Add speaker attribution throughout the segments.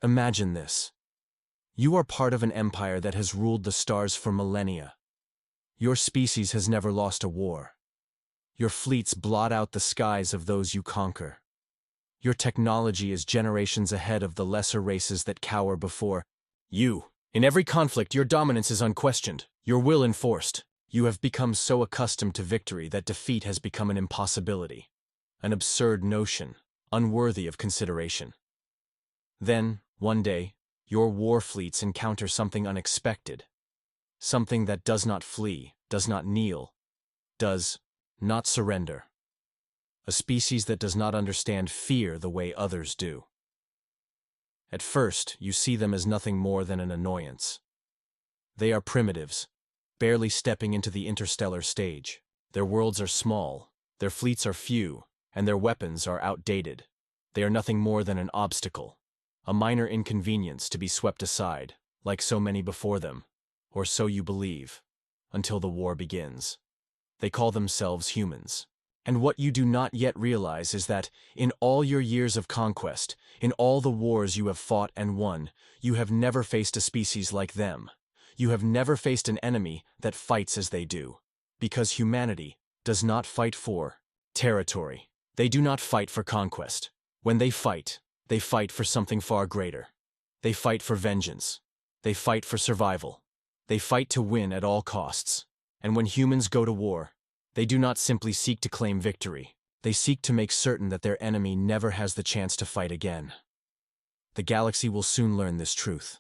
Speaker 1: Imagine this. You are part of an empire that has ruled the stars for millennia. Your species has never lost a war. Your fleets blot out the skies of those you conquer. Your technology is generations ahead of the lesser races that cower before you. In every conflict, your dominance is unquestioned, your will enforced. You have become so accustomed to victory that defeat has become an impossibility, an absurd notion, unworthy of consideration. Then, one day, your war fleets encounter something unexpected, something that does not flee, does not kneel, does not surrender. A species that does not understand fear the way others do. At first, you see them as nothing more than an annoyance. They are primitives, barely stepping into the interstellar stage. Their worlds are small, their fleets are few, and their weapons are outdated. They are nothing more than an obstacle, a minor inconvenience to be swept aside, like so many before them, or so you believe, until the war begins. They call themselves humans. And what you do not yet realize is that, in all your years of conquest, in all the wars you have fought and won, you have never faced a species like them. You have never faced an enemy that fights as they do. Because humanity does not fight for territory. They do not fight for conquest. When they fight for something far greater. They fight for vengeance. They fight for survival. They fight to win at all costs. And when humans go to war, they do not simply seek to claim victory. They seek to make certain that their enemy never has the chance to fight again. The galaxy will soon learn this truth.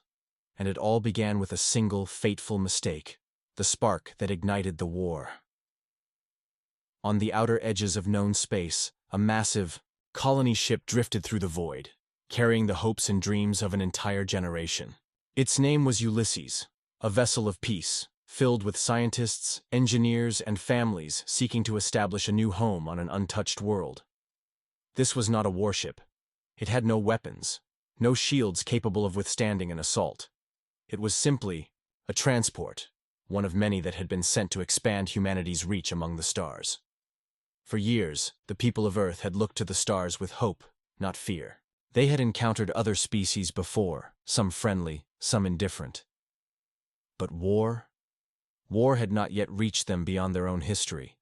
Speaker 1: And it all began with a single fateful mistake, the spark that ignited the war. On the outer edges of known space, a massive colony ship drifted through the void, carrying the hopes and dreams of an entire generation. Its name was Ulysses, a vessel of peace, filled with scientists, engineers, and families seeking to establish a new home on an untouched world. This was not a warship. It had no weapons, no shields capable of withstanding an assault. It was simply a transport, one of many that had been sent to expand humanity's reach among the stars. For years, the people of Earth had looked to the stars with hope, not fear. They had encountered other species before, some friendly, some indifferent. But war? War had not yet reached them beyond their own history.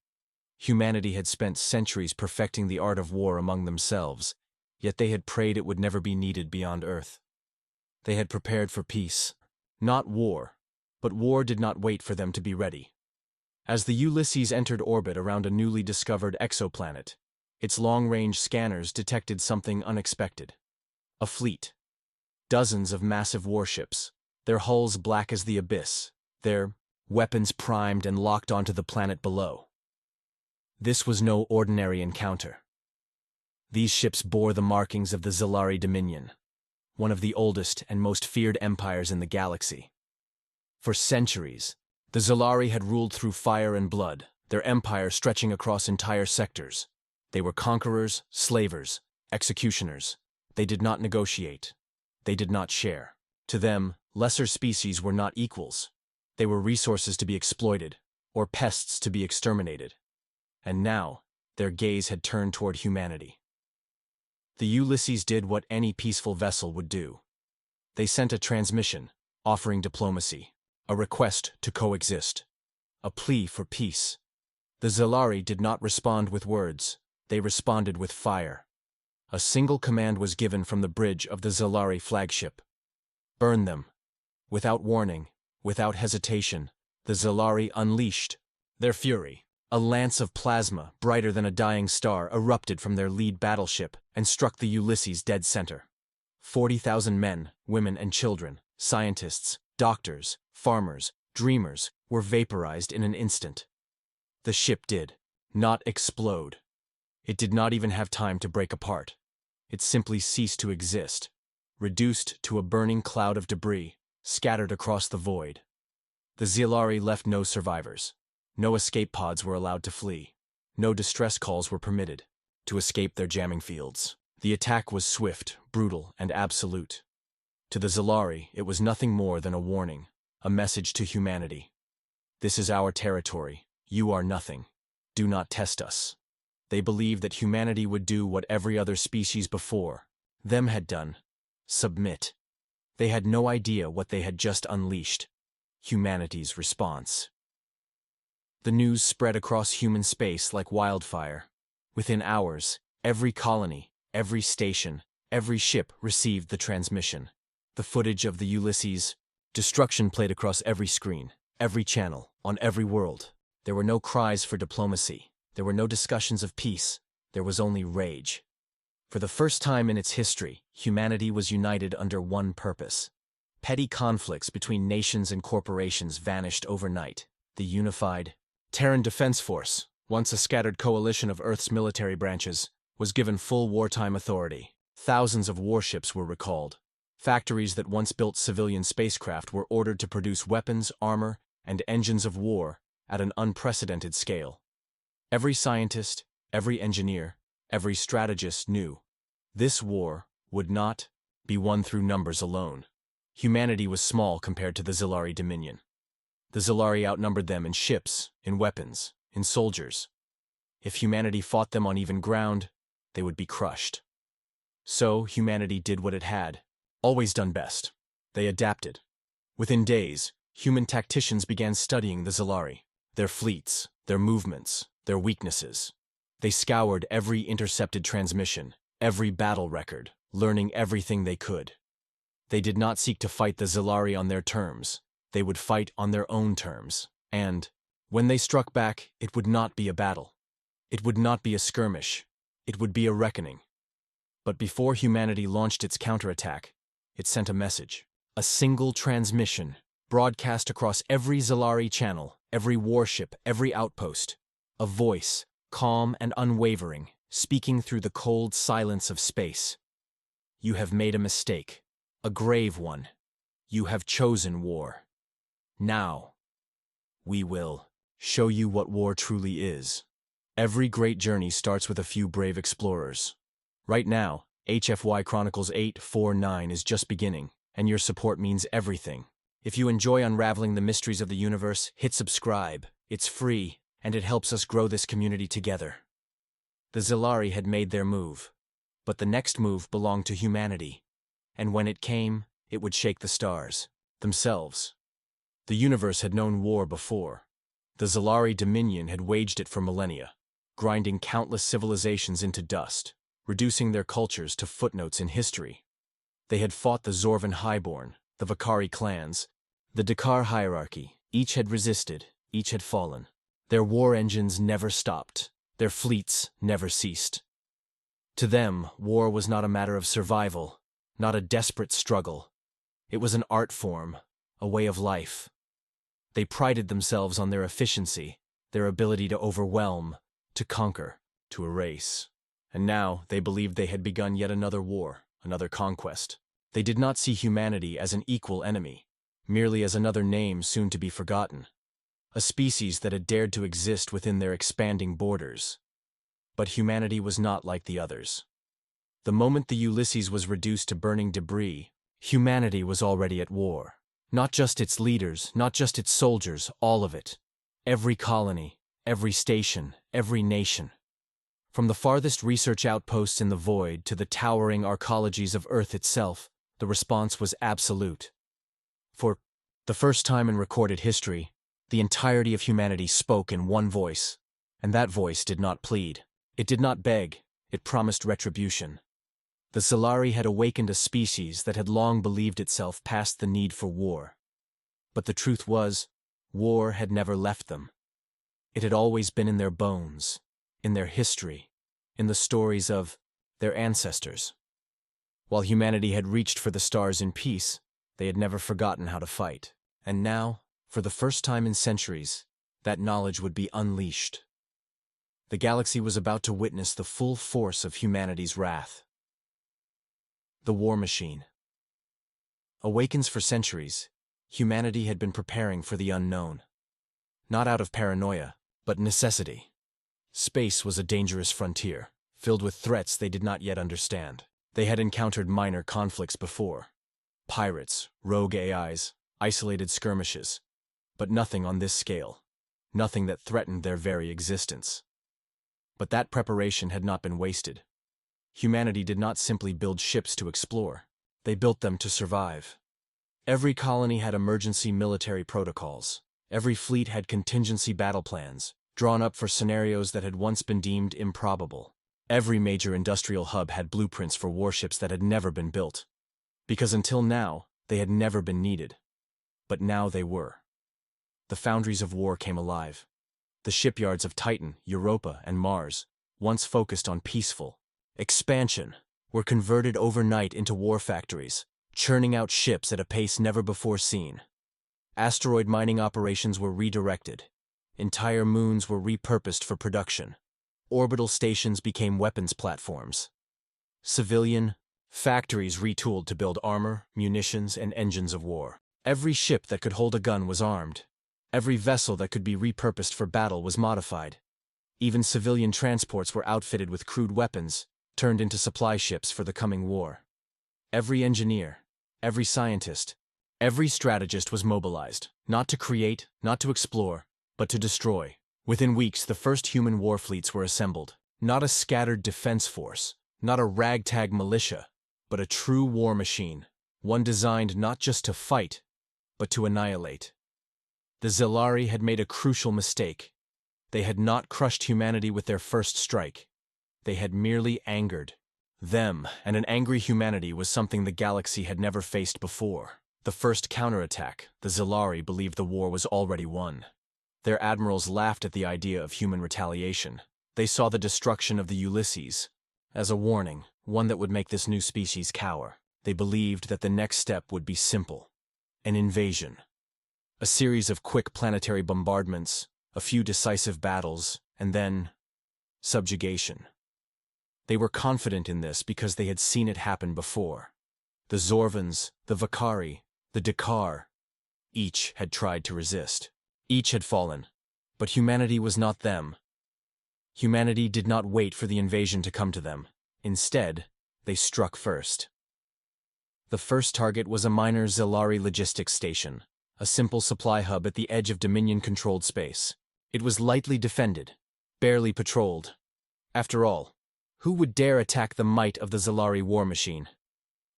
Speaker 1: Humanity had spent centuries perfecting the art of war among themselves, yet they had prayed it would never be needed beyond Earth. They had prepared for peace, not war, but war did not wait for them to be ready. As the Ulysses entered orbit around a newly discovered exoplanet, its long-range scanners detected something unexpected. A fleet. Dozens of massive warships, their hulls black as the abyss, their weapons primed and locked onto the planet below. This was no ordinary encounter. These ships bore the markings of the Zilari Dominion, one of the oldest and most feared empires in the galaxy. For centuries, the Zilari had ruled through fire and blood, their empire stretching across entire sectors. They were conquerors, slavers, executioners. They did not negotiate. They did not share. To them, lesser species were not equals. They were resources to be exploited, or pests to be exterminated. And now, their gaze had turned toward humanity. The Ulysses did what any peaceful vessel would do. They sent a transmission, offering diplomacy, a request to coexist, a plea for peace. The Zilari did not respond with words, they responded with fire. A single command was given from the bridge of the Zilari flagship. Burn them. Without warning, without hesitation, the Zilari unleashed their fury. A lance of plasma, brighter than a dying star, erupted from their lead battleship and struck the Ulysses dead center. 40,000 men, women, and children, scientists, doctors, farmers, dreamers, were vaporized in an instant. The ship did not explode. It did not even have time to break apart. It simply ceased to exist, reduced to a burning cloud of debris, scattered across the void. The Zilari left no survivors. No escape pods were allowed to flee. No distress calls were permitted to escape their jamming fields. The attack was swift, brutal, and absolute. To the Zilari, it was nothing more than a warning, a message to humanity. This is our territory. You are nothing. Do not test us. They believed that humanity would do what every other species before them had done: submit. They had no idea what they had just unleashed. Humanity's response. The news spread across human space like wildfire. Within hours, every colony, every station, every ship received the transmission. The footage of the Ulysses. Destruction played across every screen, every channel, on every world. There were no cries for diplomacy. There were no discussions of peace. There was only rage. For the first time in its history, humanity was united under one purpose. Petty conflicts between nations and corporations vanished overnight. The unified Terran Defense Force, once a scattered coalition of Earth's military branches, was given full wartime authority. Thousands of warships were recalled. Factories that once built civilian spacecraft were ordered to produce weapons, armor, and engines of war at an unprecedented scale. Every scientist, every engineer, every strategist knew this war would not be won through numbers alone. Humanity was small compared to the Zilari Dominion. The Zilari outnumbered them in ships, in weapons, in soldiers. If humanity fought them on even ground, they would be crushed. So humanity did what it had always done best. They adapted. Within days, human tacticians began studying the Zilari, their fleets, their movements, their weaknesses. They scoured every intercepted transmission, every battle record, learning everything they could. They did not seek to fight the Zilari on their terms. They would fight on their own terms. And, when they struck back, it would not be a battle. It would not be a skirmish. It would be a reckoning. But before humanity launched its counterattack, it sent a message. A single transmission, broadcast across every Zilari channel, every warship, every outpost. A voice, calm and unwavering, speaking through the cold silence of space. You have made a mistake, a grave one. You have chosen war. Now, we will show you what war truly is. Every great journey starts with a few brave explorers. Right now, HFY Chronicles-849 is just beginning, and your support means everything. If you enjoy unraveling the mysteries of the universe, hit subscribe. It's free, and it helps us grow this community together. The Zilari had made their move, but the next move belonged to humanity. And when it came, it would shake the stars themselves. The universe had known war before. The Zilari Dominion had waged it for millennia, grinding countless civilizations into dust, reducing their cultures to footnotes in history. They had fought the Zorvan Highborn, the Vakari clans, the Dakar hierarchy. Each had resisted, each had fallen. Their war engines never stopped. Their fleets never ceased. To them, war was not a matter of survival, not a desperate struggle. It was an art form, a way of life. They prided themselves on their efficiency, their ability to overwhelm, to conquer, to erase. And now they believed they had begun yet another war, another conquest. They did not see humanity as an equal enemy, merely as another name soon to be forgotten. A species that had dared to exist within their expanding borders. But humanity was not like the others. The moment the Ulysses was reduced to burning debris, humanity was already at war. Not just its leaders, not just its soldiers, all of it. Every colony, every station, every nation. From the farthest research outposts in the void to the towering arcologies of Earth itself, the response was absolute. For the first time in recorded history, the entirety of humanity spoke in one voice, and that voice did not plead. It did not beg, it promised retribution. The Zilari had awakened a species that had long believed itself past the need for war. But the truth was, war had never left them. It had always been in their bones, in their history, in the stories of their ancestors. While humanity had reached for the stars in peace, they had never forgotten how to fight. And now, for the first time in centuries, that knowledge would be unleashed. The galaxy was about to witness the full force of humanity's wrath. The War Machine. Awakens for centuries, humanity had been preparing for the unknown. Not out of paranoia, but necessity. Space was a dangerous frontier, filled with threats they did not yet understand. They had encountered minor conflicts before. Pirates, rogue AIs, isolated skirmishes. But nothing on this scale. Nothing that threatened their very existence. But that preparation had not been wasted. Humanity did not simply build ships to explore. They built them to survive. Every colony had emergency military protocols. Every fleet had contingency battle plans, drawn up for scenarios that had once been deemed improbable. Every major industrial hub had blueprints for warships that had never been built. Because until now, they had never been needed. But now they were. The foundries of war came alive. The shipyards of Titan, Europa, and Mars, once focused on peaceful expansion, were converted overnight into war factories, churning out ships at a pace never before seen. Asteroid mining operations were redirected. Entire moons were repurposed for production. Orbital stations became weapons platforms. Civilian factories retooled to build armor, munitions, and engines of war. Every ship that could hold a gun was armed. Every vessel that could be repurposed for battle was modified. Even civilian transports were outfitted with crude weapons, turned into supply ships for the coming war. Every engineer, every scientist, every strategist was mobilized, not to create, not to explore, but to destroy. Within weeks, the first human war fleets were assembled. Not a scattered defense force, not a ragtag militia, but a true war machine, one designed not just to fight, but to annihilate. The Zilari had made a crucial mistake. They had not crushed humanity with their first strike. They had merely angered them, and an angry humanity was something the galaxy had never faced before. The first counterattack, the Zilari believed the war was already won. Their admirals laughed at the idea of human retaliation. They saw the destruction of the Ulysses as a warning, one that would make this new species cower. They believed that the next step would be simple: an invasion. A series of quick planetary bombardments, a few decisive battles, and then subjugation. They were confident in this because they had seen it happen before. The Zorvans, the Vakari, the Dakar, each had tried to resist. Each had fallen, but humanity was not them. Humanity did not wait for the invasion to come to them. Instead, they struck first. The first target was a minor Zilari logistics station, a simple supply hub at the edge of Dominion-controlled space. It was lightly defended, barely patrolled. After all, who would dare attack the might of the Zilari war machine?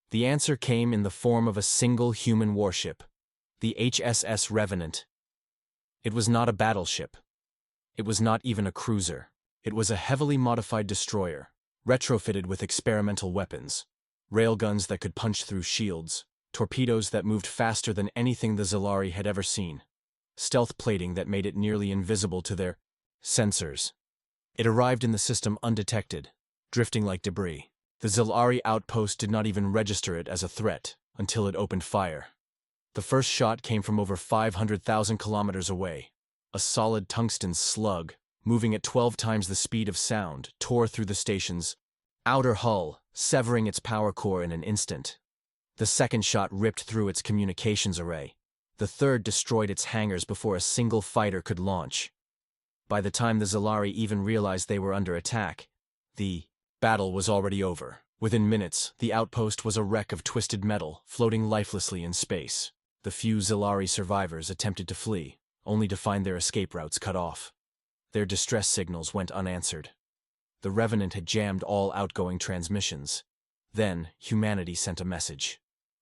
Speaker 1: The answer came in the form of a single human warship, the HSS Revenant. It was not a battleship. It was not even a cruiser. It was a heavily modified destroyer, retrofitted with experimental weapons, railguns that could punch through shields, torpedoes that moved faster than anything the Zilari had ever seen, stealth plating that made it nearly invisible to their sensors. It arrived in the system undetected, drifting like debris. The Zilari outpost did not even register it as a threat until it opened fire. The first shot came from over 500,000 kilometers away. A solid tungsten slug, moving at 12 times the speed of sound, tore through the station's outer hull, severing its power core in an instant. The second shot ripped through its communications array. The third destroyed its hangars before a single fighter could launch. By the time the Zilari even realized they were under attack, the battle was already over. Within minutes, the outpost was a wreck of twisted metal, floating lifelessly in space. The few Zilari survivors attempted to flee, only to find their escape routes cut off. Their distress signals went unanswered. The Revenant had jammed all outgoing transmissions. Then, humanity sent a message.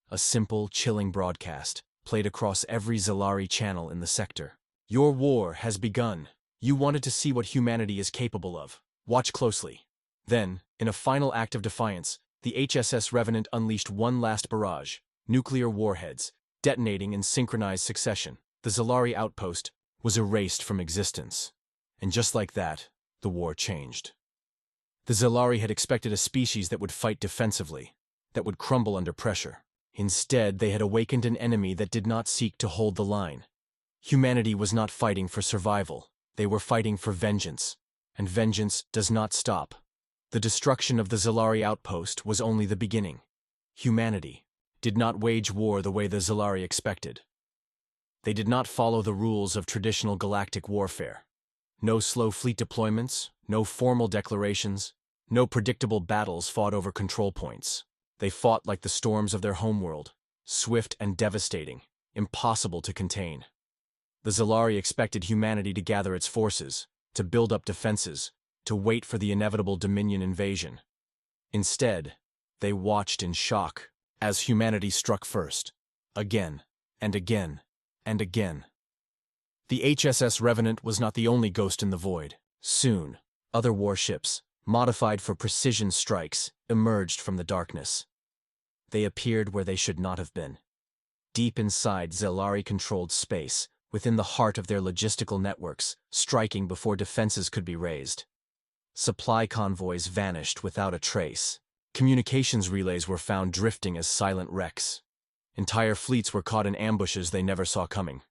Speaker 1: A simple, chilling broadcast, played across every Zilari channel in the sector. Your war has begun. You wanted to see what humanity is capable of. Watch closely. Then, in a final act of defiance, the HSS Revenant unleashed one last barrage, nuclear warheads, detonating in synchronized succession. The Zilari outpost was erased from existence. And just like that, the war changed. The Zilari had expected a species that would fight defensively, that would crumble under pressure. Instead, they had awakened an enemy that did not seek to hold the line. Humanity was not fighting for survival. They were fighting for vengeance. And vengeance does not stop. The destruction of the Zilari outpost was only the beginning. Humanity did not wage war the way the Zilari expected. They did not follow the rules of traditional galactic warfare. No slow fleet deployments, no formal declarations, no predictable battles fought over control points. They fought like the storms of their homeworld, swift and devastating, impossible to contain. The Zilari expected humanity to gather its forces, to build up defenses, to wait for the inevitable Dominion invasion. Instead, they watched in shock as humanity struck first. Again, and again, and again. The HSS Revenant was not the only ghost in the void. Soon, other warships, modified for precision strikes, emerged from the darkness. They appeared where they should not have been. Deep inside Zelari-controlled space, within the heart of their logistical networks, striking before defenses could be raised. Supply convoys vanished without a trace. Communications relays were found drifting as silent wrecks. Entire fleets were caught in ambushes they never saw coming.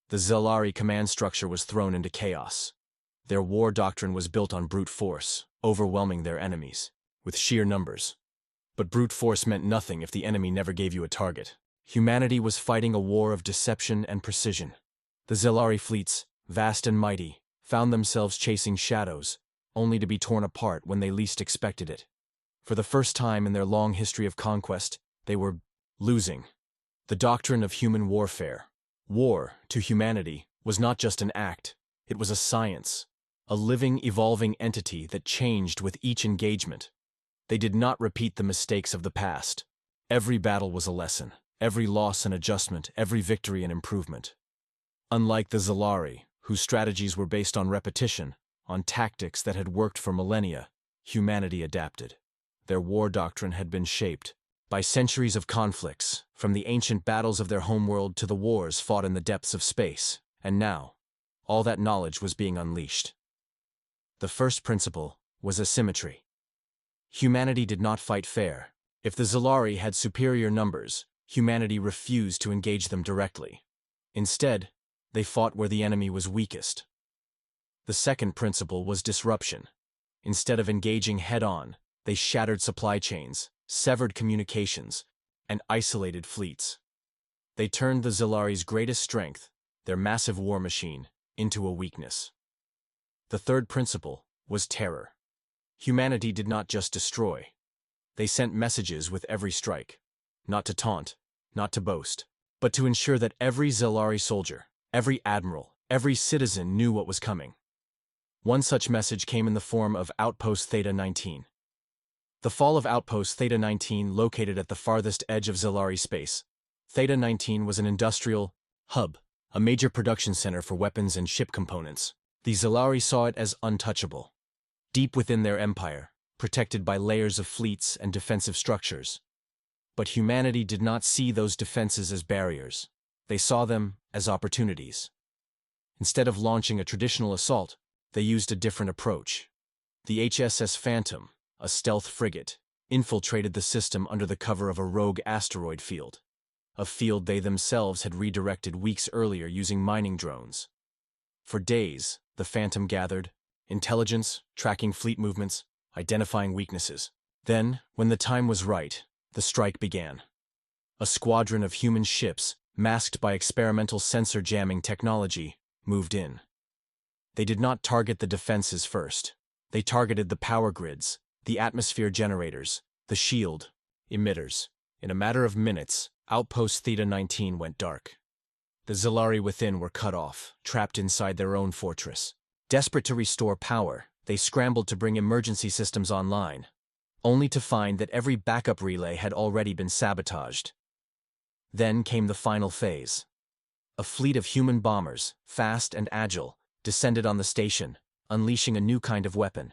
Speaker 1: The Zelari command structure was thrown into chaos. Their war doctrine was built on brute force, overwhelming their enemies, with sheer numbers. But brute force meant nothing if the enemy never gave you a target. Humanity was fighting a war of deception and precision. The Zelari fleets, vast and mighty, found themselves chasing shadows, only to be torn apart when they least expected it. For the first time in their long history of conquest, they were losing. The doctrine of human warfare. War, to humanity, was not just an act, it was a science, a living, evolving entity that changed with each engagement. They did not repeat the mistakes of the past. Every battle was a lesson, every loss an adjustment, every victory an improvement. Unlike the Zelari, whose strategies were based on repetition, on tactics that had worked for millennia, humanity adapted. Their war doctrine had been shaped by centuries of conflicts, from the ancient battles of their homeworld to the wars fought in the depths of space, and now, all that knowledge was being unleashed. The first principle was asymmetry. Humanity did not fight fair. If the Zelari had superior numbers, humanity refused to engage them directly. Instead, they fought where the enemy was weakest. The second principle was disruption. Instead of engaging head-on, they shattered supply chains, severed communications, and isolated fleets. They turned the Zelari's greatest strength, their massive war machine, into a weakness. The third principle was terror. Humanity did not just destroy. They sent messages with every strike, not to taunt, not to boast, but to ensure that every Zelari soldier, every admiral, every citizen knew what was coming. One such message came in the form of Outpost Theta 19. The fall of Outpost Theta 19 located at the farthest edge of Zelari space. Theta 19 was an industrial hub, a major production center for weapons and ship components. The Zelari saw it as untouchable. Deep within their empire, protected by layers of fleets and defensive structures. But humanity did not see those defenses as barriers. They saw them as opportunities. Instead of launching a traditional assault, they used a different approach. The HSS Phantom, a stealth frigate, infiltrated the system under the cover of a rogue asteroid field. A field they themselves had redirected weeks earlier using mining drones. For days, the Phantom gathered intelligence, tracking fleet movements, identifying weaknesses. Then, when the time was right, the strike began. A squadron of human ships, masked by experimental sensor jamming technology, moved in. They did not target the defenses first. They targeted the power grids, the atmosphere generators, the shield emitters. In a matter of minutes, Outpost Theta 19 went dark. The Zelari within were cut off, trapped inside their own fortress. Desperate to restore power, they scrambled to bring emergency systems online, only to find that every backup relay had already been sabotaged. Then came the final phase. A fleet of human bombers, fast and agile, descended on the station, unleashing a new kind of weapon.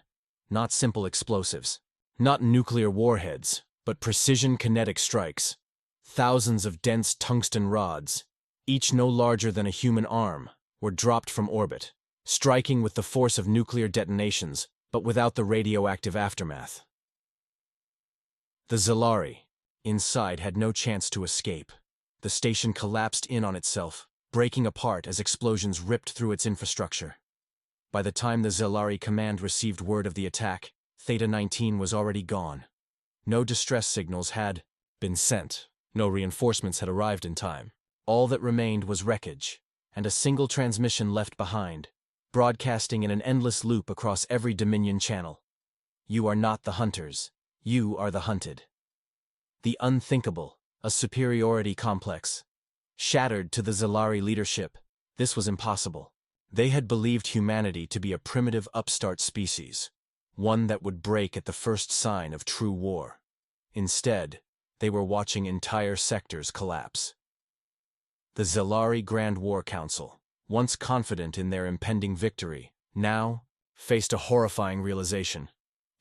Speaker 1: Not simple explosives, not nuclear warheads, but precision kinetic strikes. Thousands of dense tungsten rods, each no larger than a human arm, were dropped from orbit, striking with the force of nuclear detonations, but without the radioactive aftermath. The Zelari, inside, had no chance to escape. The station collapsed in on itself, breaking apart as explosions ripped through its infrastructure. By the time the Zelari command received word of the attack, Theta 19 was already gone. No distress signals had been sent. No reinforcements had arrived in time. All that remained was wreckage, and a single transmission left behind, broadcasting in an endless loop across every Dominion channel. You are not the hunters. You are the hunted. The unthinkable, a superiority complex. Shattered to the Zelari leadership, this was impossible. They had believed humanity to be a primitive upstart species, one that would break at the first sign of true war. Instead, they were watching entire sectors collapse. The Zellari Grand War Council, once confident in their impending victory, now faced a horrifying realization.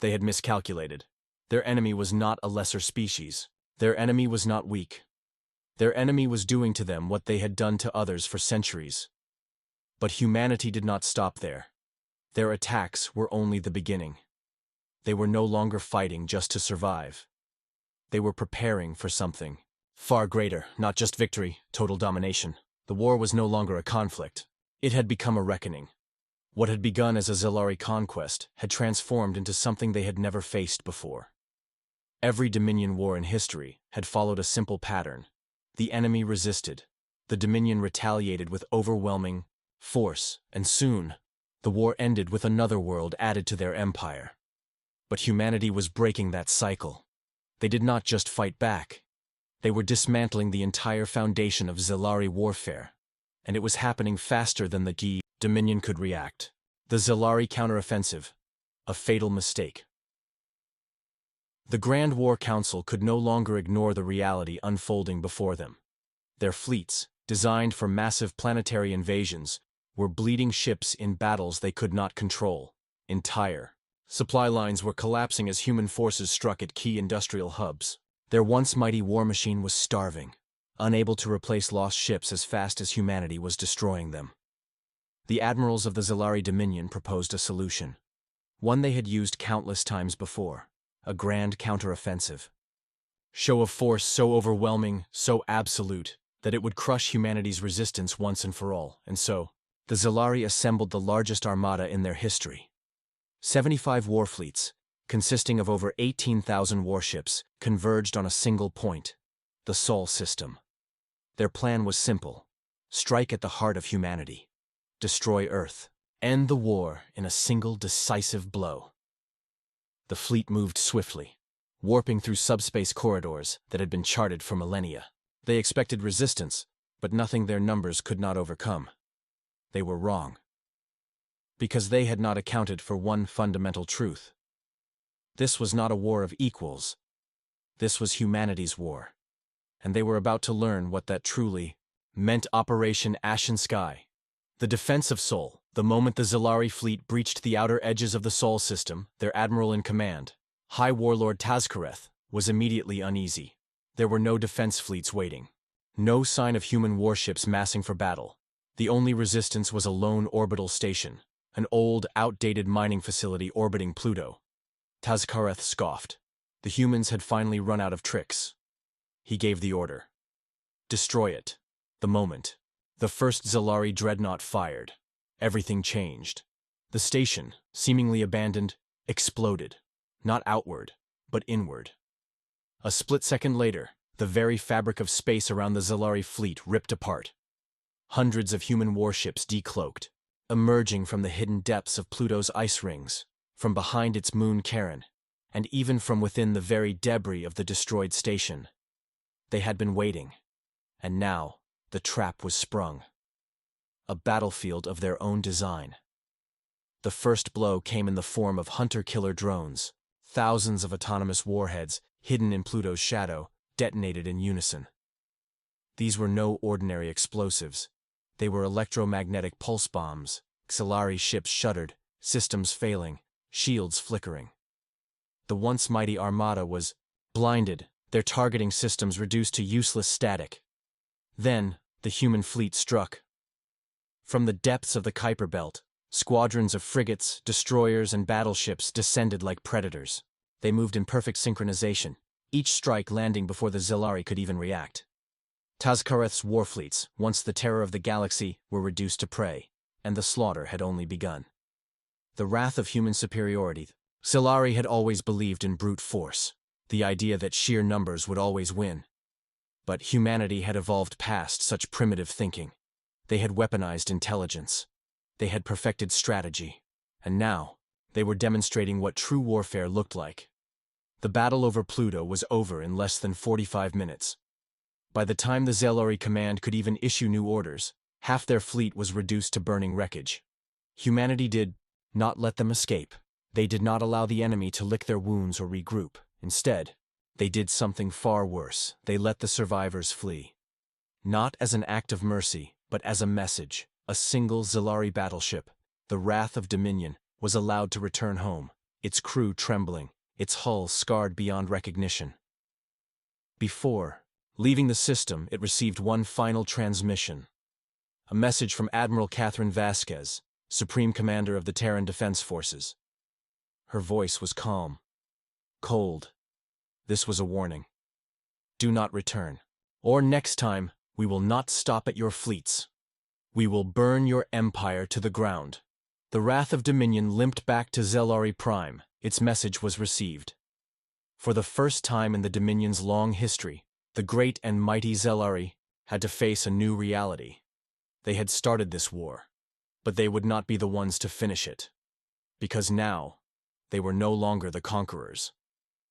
Speaker 1: They had miscalculated. Their enemy was not a lesser species. Their enemy was not weak. Their enemy was doing to them what they had done to others for centuries. But humanity did not stop there. Their attacks were only the beginning. They were no longer fighting just to survive. They were preparing for something far greater, not just victory, total domination. The war was no longer a conflict. It had become a reckoning. What had begun as a Zellari conquest had transformed into something they had never faced before. Every Dominion war in history had followed a simple pattern. The enemy resisted. The Dominion retaliated with overwhelming force, and soon, the war ended with another world added to their empire. But humanity was breaking that cycle. They did not just fight back. They were dismantling the entire foundation of Zellari warfare, and it was happening faster than the Dominion could react. The Zellari counteroffensive, a fatal mistake. The Grand War Council could no longer ignore the reality unfolding before them. Their fleets, designed for massive planetary invasions, were bleeding ships in battles they could not control. Entire supply lines were collapsing as human forces struck at key industrial hubs. Their once mighty war machine was starving, unable to replace lost ships as fast as humanity was destroying them. The admirals of the Zellari Dominion proposed a solution, one they had used countless times before: a grand counteroffensive. Show of force so overwhelming, so absolute, that it would crush humanity's resistance once and for all. And so, the Zellari assembled the largest armada in their history. 75 war fleets, consisting of over 18,000 warships, converged on a single point: the Sol system. Their plan was simple: strike at the heart of humanity, destroy Earth, end the war in a single decisive blow. The fleet moved swiftly, warping through subspace corridors that had been charted for millennia. They expected resistance, but nothing their numbers could not overcome. They were wrong. Because they had not accounted for one fundamental truth. This was not a war of equals. This was humanity's war. And they were about to learn what that truly meant. Operation Ashen Sky. The defense of Sol. The moment the Zellari fleet breached the outer edges of the Sol system, their admiral in command, High Warlord Tazkareth, was immediately uneasy. There were no defense fleets waiting. No sign of human warships massing for battle. The only resistance was a lone orbital station, an old, outdated mining facility orbiting Pluto. Tazkareth scoffed. The humans had finally run out of tricks. He gave the order. Destroy it. The moment the first Zellari dreadnought fired, everything changed. The station, seemingly abandoned, exploded, not outward, but inward. A split second later, the very fabric of space around the Zellari fleet ripped apart. Hundreds of human warships decloaked, emerging from the hidden depths of Pluto's ice rings, from behind its moon Charon, and even from within the very debris of the destroyed station. They had been waiting, and now the trap was sprung. A battlefield of their own design. The first blow came in the form of hunter-killer drones. Thousands of autonomous warheads, hidden in Pluto's shadow, detonated in unison. These were no ordinary explosives. They were electromagnetic pulse bombs. Zellari ships shuddered, systems failing, shields flickering. The once mighty armada was blinded, their targeting systems reduced to useless static. Then, the human fleet struck. From the depths of the Kuiper Belt, squadrons of frigates, destroyers, and battleships descended like predators. They moved in perfect synchronization, each strike landing before the Zellari could even react. Tazkareth's warfleets, once the terror of the galaxy, were reduced to prey, and the slaughter had only begun. The wrath of human superiority. Zellari had always believed in brute force, the idea that sheer numbers would always win. But humanity had evolved past such primitive thinking. They had weaponized intelligence. They had perfected strategy. And now, they were demonstrating what true warfare looked like. The battle over Pluto was over in less than 45 minutes. By the time the Zellari command could even issue new orders, half their fleet was reduced to burning wreckage. Humanity did not let them escape. They did not allow the enemy to lick their wounds or regroup. Instead, they did something far worse. They let the survivors flee. Not as an act of mercy, but as a message. A single Zilari battleship, the Wrath of Dominion, was allowed to return home, its crew trembling, its hull scarred beyond recognition. Before leaving the system, it received one final transmission. A message from Admiral Catherine Vasquez, Supreme Commander of the Terran Defense Forces. Her voice was calm, cold. This was a warning. Do not return, or next time, we will not stop at your fleets. We will burn your empire to the ground. The Wrath of Dominion limped back to Zelari Prime. Its message was received. For the first time in the Dominion's long history, the great and mighty Zelari had to face a new reality. They had started this war, but they would not be the ones to finish it. Because now, they were no longer the conquerors.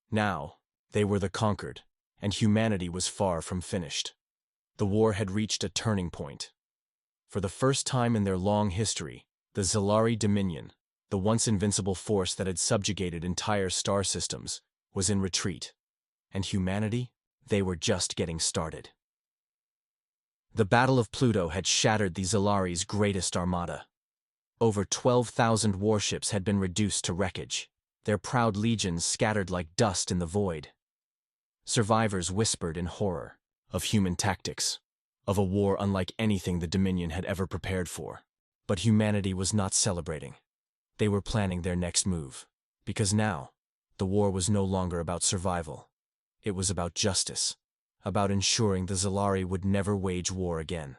Speaker 1: Now, they were the conquered, and humanity was far from finished. The war had reached a turning point. For the first time in their long history, the Zelari Dominion, the once invincible force that had subjugated entire star systems, was in retreat. And humanity? They were just getting started. The Battle of Pluto had shattered the Zelari's greatest armada. Over 12,000 warships had been reduced to wreckage, their proud legions scattered like dust in the void. Survivors whispered in horror of human tactics, of a war unlike anything the Dominion had ever prepared for. But humanity was not celebrating. They were planning their next move, because now, the war was no longer about survival. It was about justice, about ensuring the Zelari would never wage war again.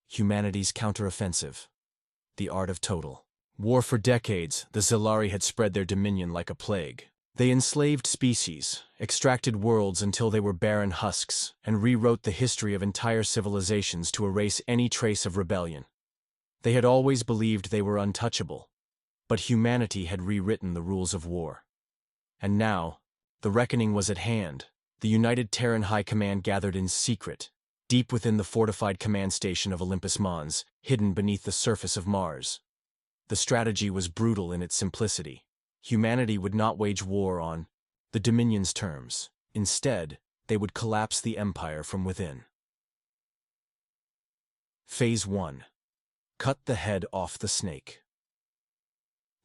Speaker 1: Humanity's counteroffensive. The art of total war. For decades, the Zelari had spread their dominion like a plague. They enslaved species, extracted worlds until they were barren husks, and rewrote the history of entire civilizations to erase any trace of rebellion. They had always believed they were untouchable, but humanity had rewritten the rules of war. And now, the reckoning was at hand. The United Terran High Command gathered in secret, deep within the fortified command station of Olympus Mons, hidden beneath the surface of Mars. The strategy was brutal in its simplicity. Humanity would not wage war on the Dominion's terms. Instead, they would collapse the Empire from within. Phase 1. Cut the head off the snake.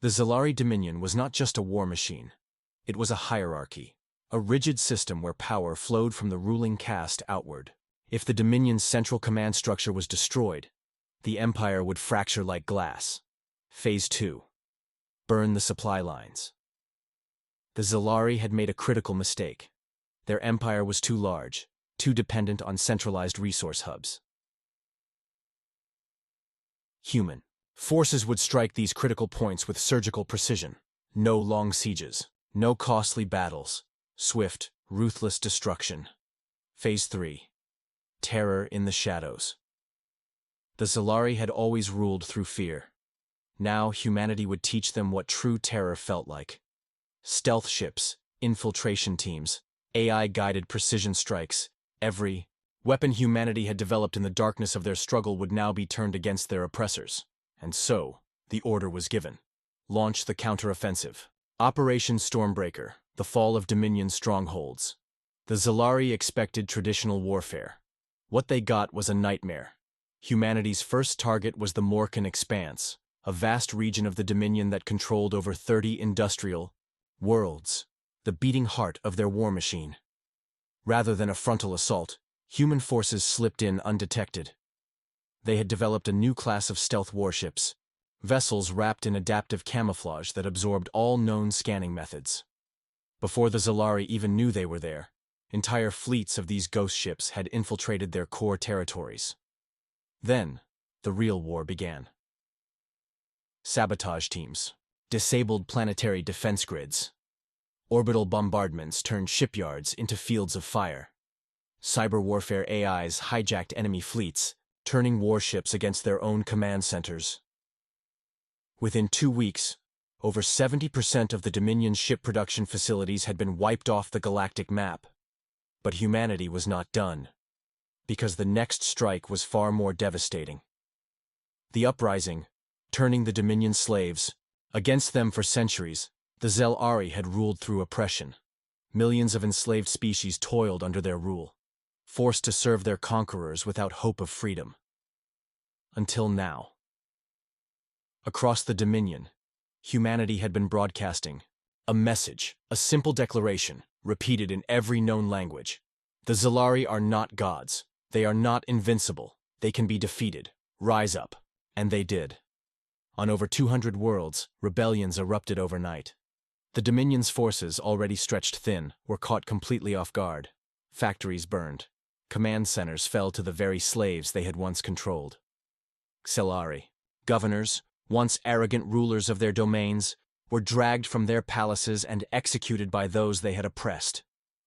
Speaker 1: The Zelari Dominion was not just a war machine. It was a hierarchy, a rigid system where power flowed from the ruling caste outward. If the Dominion's central command structure was destroyed, the Empire would fracture like glass. Phase 2. Burn the supply lines. The Zelari had made a critical mistake. Their empire was too large, too dependent on centralized resource hubs. Human forces would strike these critical points with surgical precision. No long sieges, no costly battles, swift, ruthless destruction. Phase 3. Terror in the shadows. The Zelari had always ruled through fear. Now humanity would teach them what true terror felt like. Stealth ships, infiltration teams, AI-guided precision strikes, every weapon humanity had developed in the darkness of their struggle would now be turned against their oppressors. And so, the order was given. Launch the counteroffensive. Operation Stormbreaker, the fall of Dominion strongholds. The Zelari expected traditional warfare. What they got was a nightmare. Humanity's first target was the Morkan Expanse, a vast region of the Dominion that controlled over 30 industrial worlds, the beating heart of their war machine. Rather than a frontal assault, human forces slipped in undetected. They had developed a new class of stealth warships, vessels wrapped in adaptive camouflage that absorbed all known scanning methods. Before the Zelari even knew they were there, entire fleets of these ghost ships had infiltrated their core territories. Then, the real war began. Sabotage teams, disabled planetary defense grids. Orbital bombardments turned shipyards into fields of fire. Cyber warfare AIs hijacked enemy fleets, turning warships against their own command centers. Within 2 weeks, over 70% of the Dominion's ship production facilities had been wiped off the galactic map. But humanity was not done, because the next strike was far more devastating. The uprising, turning the Dominion slaves. Against them for centuries, the Zelari had ruled through oppression. Millions of enslaved species toiled under their rule. forced to serve their conquerors without hope of freedom. Until now. Across the Dominion, humanity had been broadcasting a message, a simple declaration, repeated in every known language. The Zalari are not gods. They are not invincible. They can be defeated. Rise up. And they did. On over 200 worlds, rebellions erupted overnight. The Dominion's forces, already stretched thin, were caught completely off guard. Factories burned. Command centers fell to the very slaves they had once controlled. Zalari, governors, once arrogant rulers of their domains, were dragged from their palaces and executed by those they had oppressed.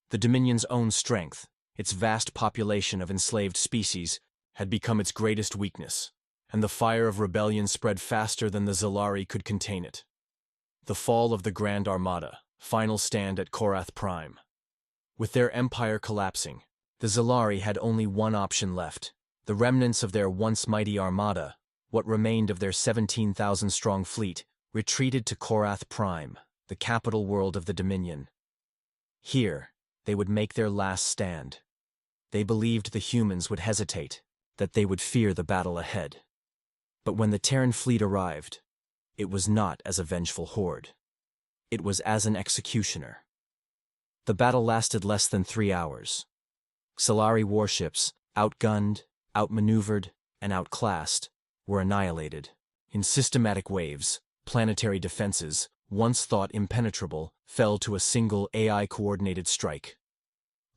Speaker 1: The Dominion's own strength, its vast population of enslaved species, had become its greatest weakness, and the fire of rebellion spread faster than the Zalari could contain it. The fall of the Grand Armada, final stand at Korath Prime. With their empire collapsing, the Zalari had only one option left. The remnants of their once mighty armada, what remained of their 17,000-strong fleet, retreated to Korath Prime, the capital world of the Dominion. Here, they would make their last stand. They believed the humans would hesitate, that they would fear the battle ahead. But when the Terran fleet arrived, it was not as a vengeful horde. It was as an executioner. The battle lasted less than 3 hours. Zalari warships, outgunned, outmaneuvered, and outclassed, were annihilated. In systematic waves, planetary defenses, once thought impenetrable, fell to a single AI-coordinated strike.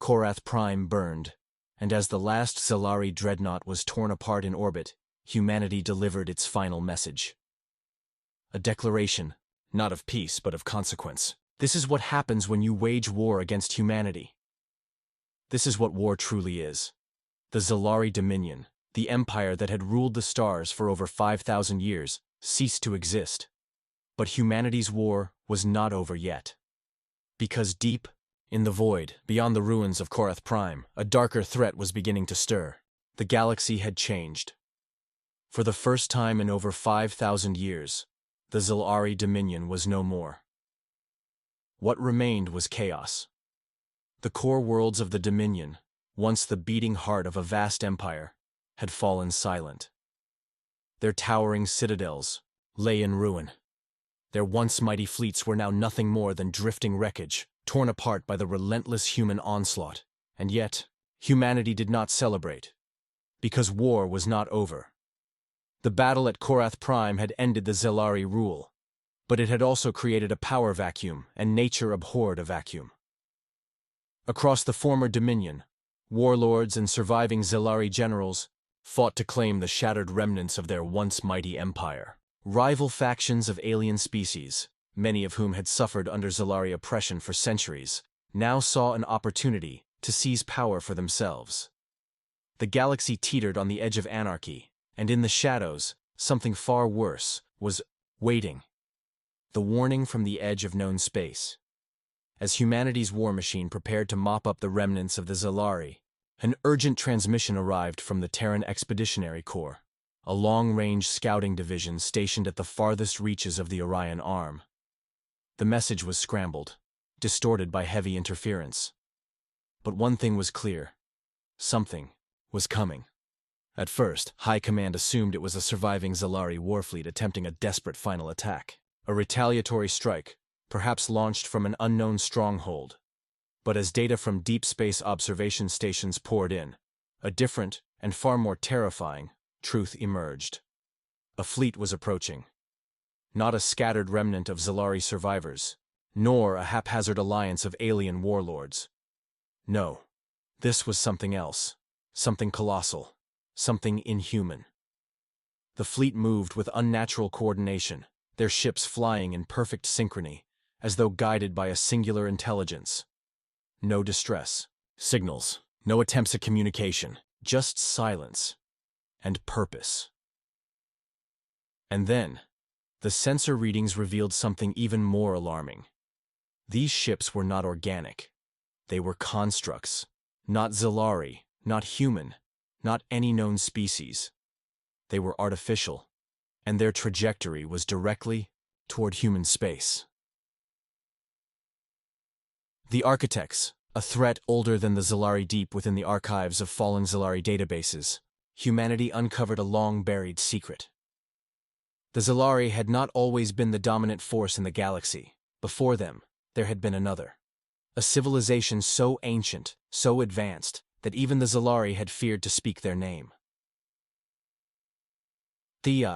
Speaker 1: Korath Prime burned, and as the last Zalari dreadnought was torn apart in orbit, humanity delivered its final message. A declaration, not of peace but of consequence. This is what happens when you wage war against humanity. This is what war truly is. The Zalari Dominion, the empire that had ruled the stars for over 5,000 years, ceased to exist. But humanity's war was not over yet. Because deep, in the void, beyond the ruins of Korath Prime, a darker threat was beginning to stir. The galaxy had changed. For the first time in over 5,000 years, the Zalari Dominion was no more. What remained was chaos. The core worlds of the Dominion, once the beating heart of a vast empire, had fallen silent. Their towering citadels lay in ruin. Their once mighty fleets were now nothing more than drifting wreckage, torn apart by the relentless human onslaught. And yet, humanity did not celebrate, because war was not over. The battle at Korath Prime had ended the Zalari rule, but it had also created a power vacuum, and nature abhorred a vacuum. Across the former Dominion, warlords and surviving Zalari generals fought to claim the shattered remnants of their once mighty empire. Rival factions of alien species, many of whom had suffered under Zalari oppression for centuries, now saw an opportunity to seize power for themselves. The galaxy teetered on the edge of anarchy, and in the shadows, something far worse was waiting. The warning from the edge of known space. As humanity's war machine prepared to mop up the remnants of the Zalari, an urgent transmission arrived from the Terran Expeditionary Corps, a long-range scouting division stationed at the farthest reaches of the Orion Arm. The message was scrambled, distorted by heavy interference. But one thing was clear. Something was coming. At first, High Command assumed it was a surviving Zalari warfleet attempting a desperate final attack, a retaliatory strike, perhaps launched from an unknown stronghold. But as data from deep space observation stations poured in, a different and far more terrifying truth emerged. A fleet was approaching. Not a scattered remnant of Zalari survivors, nor a haphazard alliance of alien warlords. No, this was something else, something colossal, something inhuman. The fleet moved with unnatural coordination, their ships flying in perfect synchrony, as though guided by a singular intelligence. No distress signals, no attempts at communication, just silence and purpose. And then, the sensor readings revealed something even more alarming. These ships were not organic. They were constructs, not Zalari, not human, not any known species. They were artificial, and their trajectory was directly toward human space. The architects, A threat older than the Zalari deep within the archives of fallen Zalari databases, humanity uncovered a long-buried secret. The Zalari had not always been the dominant force in the galaxy. Before them, there had been another. A civilization so ancient, so advanced, that even the Zalari had feared to speak their name. The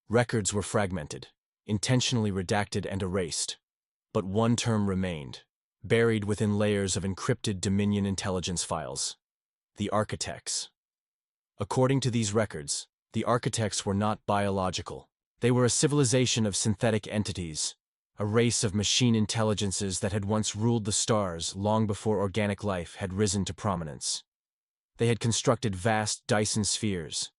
Speaker 1: records were fragmented, intentionally redacted and erased. But one term remained, buried within layers of encrypted Dominion intelligence files: the Architects. According to these records, the Architects were not biological. They were a civilization of synthetic entities, a race of machine intelligences that had once ruled the stars long before organic life had risen to prominence. They had constructed vast Dyson spheres,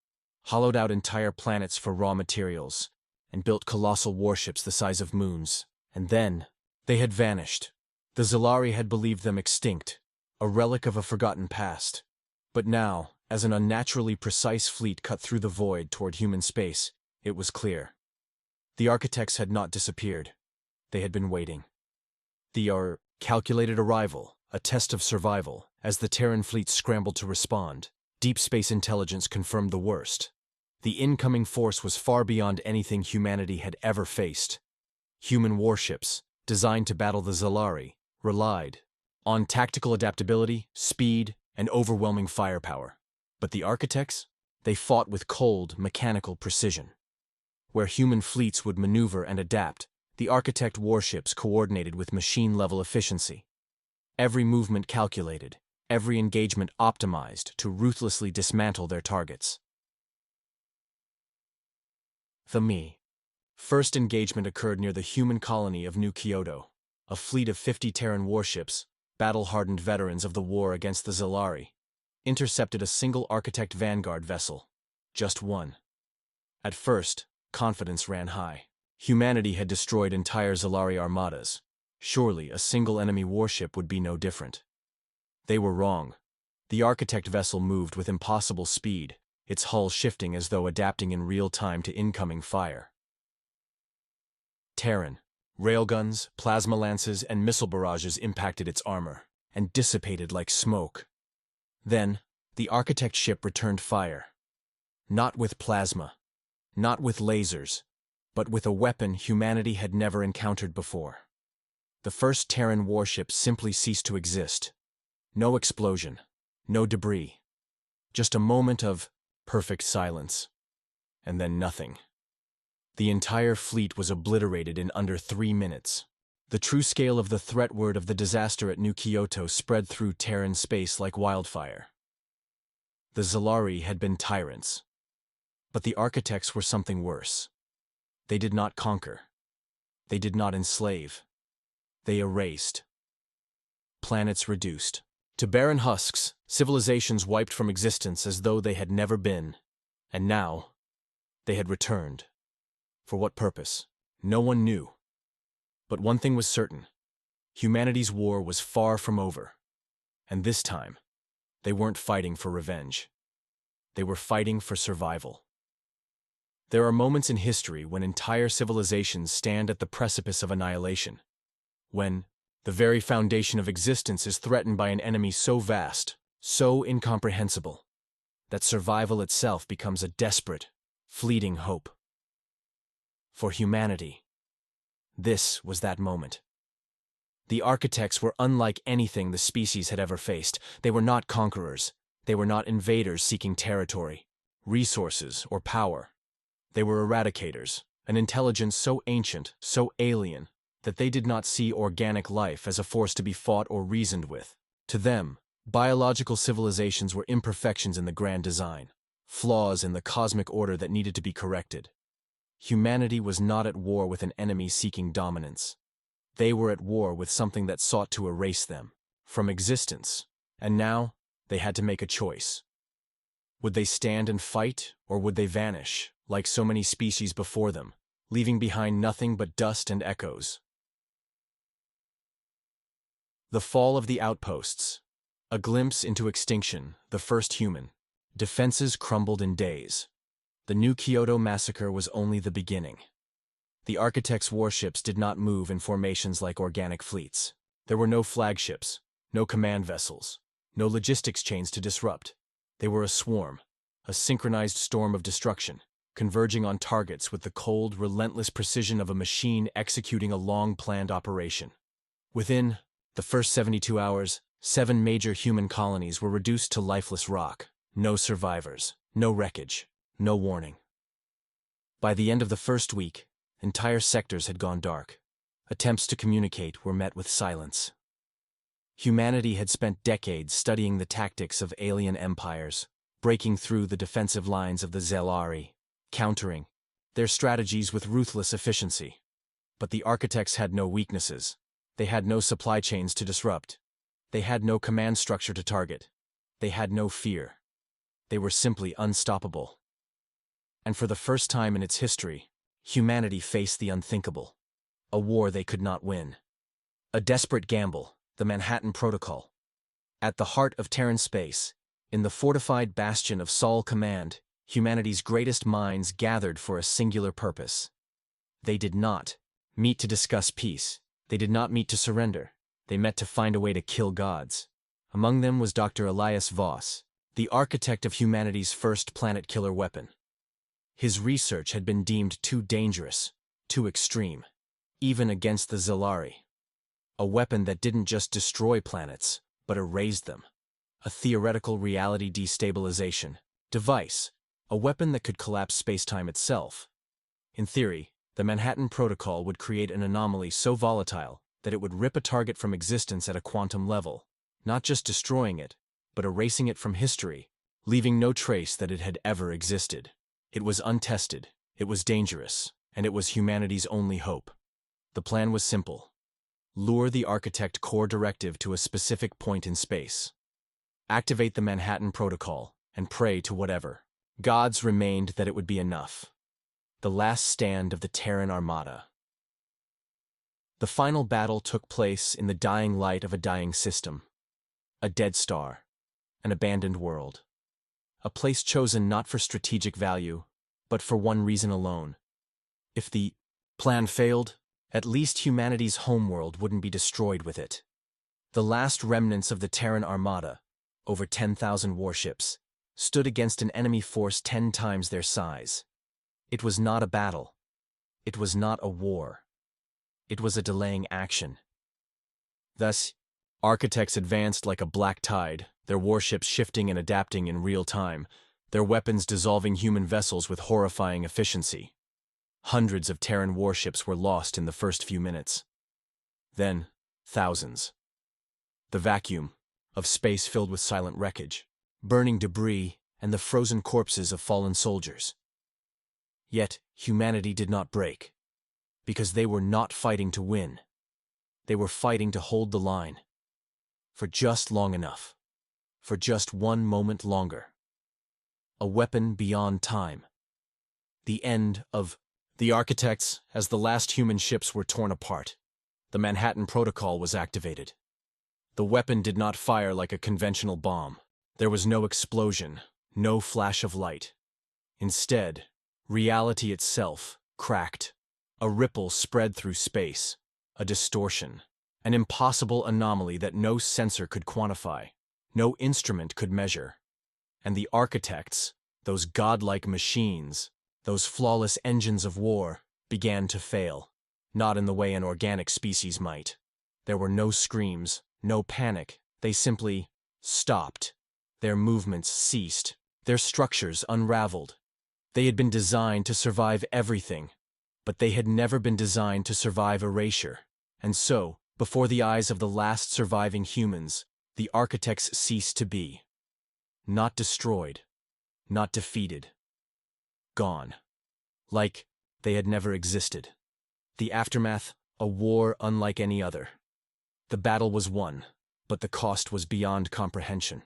Speaker 1: hollowed out entire planets for raw materials, and built colossal warships the size of moons. And then, they had vanished. The Zalari had believed them extinct, a relic of a forgotten past. But now, as an unnaturally precise fleet cut through the void toward human space, it was clear. The Architects had not disappeared. They had been waiting. The calculated arrival, a test of survival. As the Terran fleet scrambled to respond, deep space intelligence confirmed the worst. The incoming force was far beyond anything humanity had ever faced. Human warships, designed to battle the Zalari, relied on tactical adaptability, speed, and overwhelming firepower. But the Architects? They fought with cold, mechanical precision. Where human fleets would maneuver and adapt, the Architect warships coordinated with machine-level efficiency. Every movement calculated, every engagement optimized to ruthlessly dismantle their targets. The first engagement occurred near the human colony of New Kyoto. A fleet of 50 Terran warships, battle-hardened veterans of the war against the Zalari, intercepted a single Architect vanguard vessel. Just one. At first, confidence ran high. Humanity had destroyed entire Zalari armadas. Surely a single enemy warship would be no different. They were wrong. The Architect vessel moved with impossible speed, its hull shifting as though adapting in real time to incoming fire. Terran railguns, plasma lances, and missile barrages impacted its armor and dissipated like smoke. Then, the Architect ship returned fire. Not with plasma, not with lasers, but with a weapon humanity had never encountered before. The first Terran warship simply ceased to exist. No explosion, no debris. Just a moment of perfect silence. And then nothing. The entire fleet was obliterated in under 3 minutes. The true scale of the threat word of the disaster at New Kyoto spread through Terran space like wildfire. The Zalari had been tyrants. But the Architects were something worse. They did not conquer. They did not enslave. They erased. Planets reduced to barren husks, civilizations wiped from existence as though they had never been. And now, they had returned. For what purpose? No one knew. But one thing was certain. Humanity's war was far from over. And this time, they weren't fighting for revenge. They were fighting for survival. There are moments in history when entire civilizations stand at the precipice of annihilation. When the very foundation of existence is threatened by an enemy so vast, so incomprehensible, that survival itself becomes a desperate, fleeting hope. For humanity, this was that moment. The Architects were unlike anything the species had ever faced. They were not conquerors. They were not invaders seeking territory, resources, or power. They were eradicators, an intelligence so ancient, so alien, that they did not see organic life as a force to be fought or reasoned with. To them, biological civilizations were imperfections in the grand design, flaws in the cosmic order that needed to be corrected. Humanity was not at war with an enemy seeking dominance. They were at war with something that sought to erase them from existence, and now they had to make a choice. Would they stand and fight, or would they vanish, like so many species before them, leaving behind nothing but dust and echoes? The fall of the outposts. A glimpse into extinction, the first human. Defenses crumbled in days. The New Kyoto massacre was only the beginning. The Architects' warships did not move in formations like organic fleets. There were no flagships, No command vessels. No logistics chains to disrupt. They were a swarm, a synchronized storm of destruction, converging on targets with the cold, relentless precision of a machine executing a long-planned operation. Within the first 72 hours, 7 major human colonies were reduced to lifeless rock. No survivors, no wreckage, no warning. By the end of the first week, entire sectors had gone dark. Attempts to communicate were met with silence. Humanity had spent decades studying the tactics of alien empires, breaking through the defensive lines of the Zelari, countering their strategies with ruthless efficiency. But the architects had no weaknesses. They had no supply chains to disrupt. They had no command structure to target. They had no fear. They were simply unstoppable. And for the first time in its history, humanity faced the unthinkable. A war they could not win. A desperate gamble, the Manhattan Protocol. At the heart of Terran space, in the fortified bastion of Sol Command, humanity's greatest minds gathered for a singular purpose. They did not meet to discuss peace. They did not meet to surrender. They met to find a way to kill gods. Among them was Dr. Elias Voss, the architect of humanity's first planet-killer weapon. His research had been deemed too dangerous, too extreme, even against the Zelari. A weapon that didn't just destroy planets, but erased them. A theoretical reality destabilization device, a weapon that could collapse spacetime itself. In theory, the Manhattan Protocol would create an anomaly so volatile that it would rip a target from existence at a quantum level, not just destroying it, but erasing it from history, leaving no trace that it had ever existed. It was untested, it was dangerous, and it was humanity's only hope. The plan was simple. Lure the Architect core directive to a specific point in space. Activate the Manhattan Protocol, and pray to whatever gods remained that it would be enough. The last stand of the Terran Armada. The final battle took place in the dying light of a dying system. A dead star. An abandoned world. A place chosen not for strategic value, but for one reason alone. If the plan failed, at least humanity's homeworld wouldn't be destroyed with it. The last remnants of the Terran Armada, over 10,000 warships, stood against an enemy force 10 times their size. It was not a battle. It was not a war. It was a delaying action. Thus, architects advanced like a black tide, their warships shifting and adapting in real time, their weapons dissolving human vessels with horrifying efficiency. Hundreds of Terran warships were lost in the first few minutes. Then, thousands. The vacuum of space filled with silent wreckage, burning debris, and the frozen corpses of fallen soldiers. Yet, humanity did not break, because they were not fighting to win. They were fighting to hold the line. For just long enough. For just one moment longer. A weapon beyond time. The end of the architects as the last human ships were torn apart. The Manhattan Protocol was activated. The weapon did not fire like a conventional bomb. There was no explosion, no flash of light. Instead, reality itself cracked. A ripple spread through space, a distortion, an impossible anomaly that no sensor could quantify, no instrument could measure. And the architects, those godlike machines, those flawless engines of war, began to fail, not in the way an organic species might. There were no screams, no panic, they simply stopped. Their movements ceased, their structures unraveled. They had been designed to survive everything, but they had never been designed to survive erasure. And so, before the eyes of the last surviving humans, the architects ceased to be. Not destroyed, not defeated. Gone. Like they had never existed. The aftermath, a war unlike any other. The battle was won, but the cost was beyond comprehension.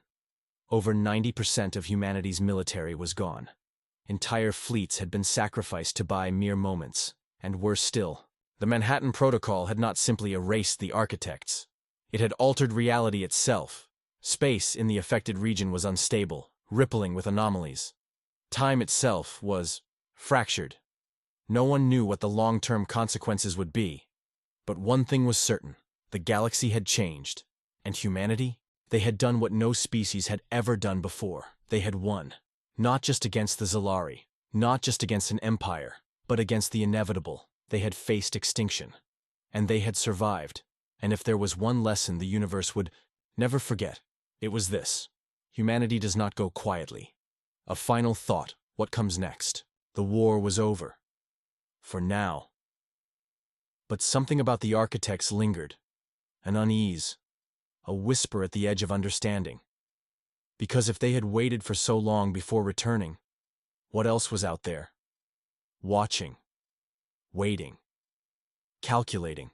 Speaker 1: Over 90% of humanity's military was gone. Entire fleets had been sacrificed to buy mere moments, and worse still, the Manhattan Protocol had not simply erased the architects. It had altered reality itself. Space in the affected region was unstable, rippling with anomalies. Time itself was fractured. No one knew what the long-term consequences would be. But one thing was certain, the galaxy had changed, And humanity? They had done what no species had ever done before. They had won. Not just against the Zalari, not just against an empire, but against the inevitable. They had faced extinction. And they had survived. And if there was one lesson the universe would never forget, it was this: humanity does not go quietly. A final thought: what comes next? The war was over. For now. But something about the architects lingered. An unease. A whisper at the edge of understanding. Because if they had waited for so long before returning, what else was out there? Watching. Waiting. Calculating.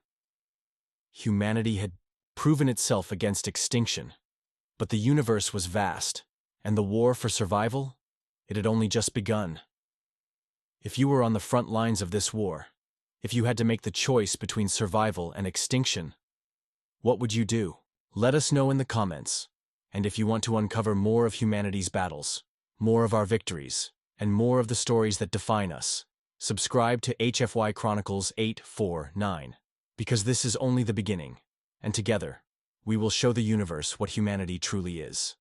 Speaker 1: Humanity had proven itself against extinction. But the universe was vast, and the war for survival? It had only just begun. If you were on the front lines of this war, if you had to make the choice between survival and extinction, what would you do? Let us know in the comments. And if you want to uncover more of humanity's battles, more of our victories, and more of the stories that define us, subscribe to HFY Chronicles-849, because this is only the beginning, and together, we will show the universe what humanity truly is.